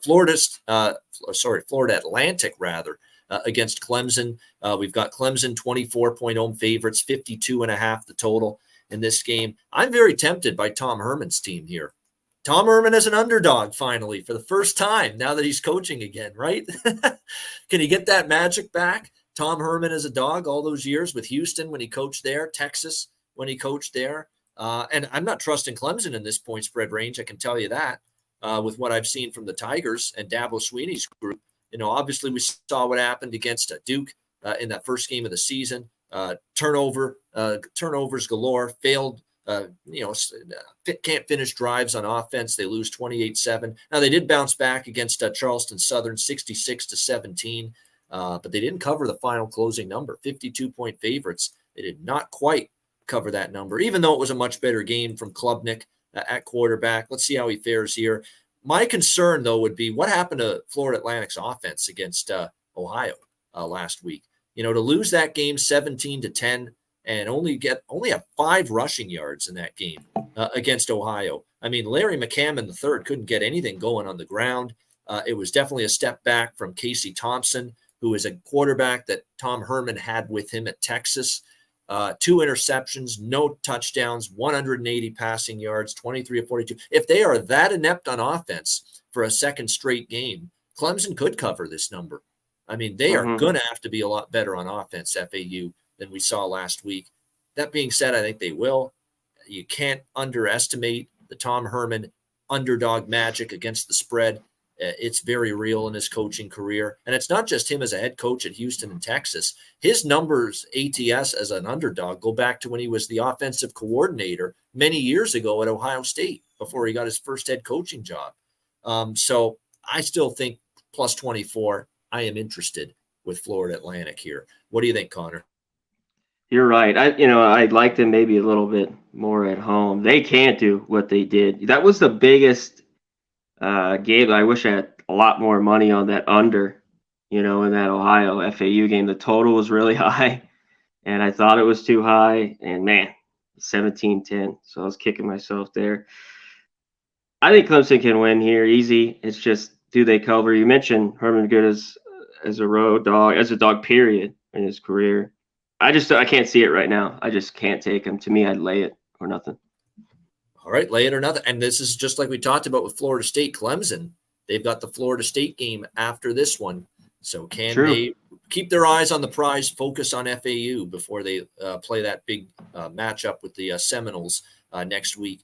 Florida Atlantic rather against Clemson. We've got Clemson 24-point home favorites, 52.5 the total in this game. I'm very tempted by Tom Herman's team here. Tom Herman as an underdog finally for the first time now that he's coaching again, right? Can he get that magic back? Tom Herman as a dog all those years with Houston when he coached there, Texas when he coached there. And I'm not trusting Clemson in this point spread range, I can tell you that, with what I've seen from the Tigers and Dabo Swinney's group. Obviously we saw what happened against Duke in that first game of the season. Turnovers galore, failed, can't finish drives on offense. They lose 28-7. Now they did bounce back against Charleston Southern 66-17, but they didn't cover the final closing number, 52-point favorites. They did not quite cover that number, even though it was a much better game from Klubnik at quarterback. Let's see how he fares here. My concern, though, would be what happened to Florida Atlantic's offense against Ohio last week. To lose that game 17-10 and only have 5 rushing yards in that game against Ohio. I mean, Larry McCammon III couldn't get anything going on the ground. It was definitely a step back from Casey Thompson, who is a quarterback that Tom Herman had with him at Texas. 2 interceptions, no touchdowns, 180 passing yards, 23 of 42. If they are that inept on offense for a second straight game, Clemson could cover this number. I mean, they are going to have to be a lot better on offense, FAU, than we saw last week. That being said, I think they will. You can't underestimate the Tom Herman underdog magic against the spread. It's very real in his coaching career. And it's not just him as a head coach at Houston and Texas. His numbers, ATS as an underdog, go back to when he was the offensive coordinator many years ago at Ohio State before he got his first head coaching job. So I still think plus 24, I am interested with Florida Atlantic here. What do you think, Connor? You're right. I'd like them maybe a little bit more at home. They can't do what they did. That was the biggest game. I wish I had a lot more money on that under, in that Ohio FAU game. The total was really high, and I thought it was too high. And man, 17-10. So I was kicking myself there. I think Clemson can win here, easy. It's just, do they cover? You mentioned Herman Good as a road dog, as a dog, period, in his career. I can't see it right now. I just can't take him. To me, I'd lay it or nothing. All right, lay it or nothing. And this is just like we talked about with Florida State, Clemson. They've got the Florida State game after this one. So can they keep their eyes on the prize, focus on FAU before they play that big matchup with the Seminoles next week?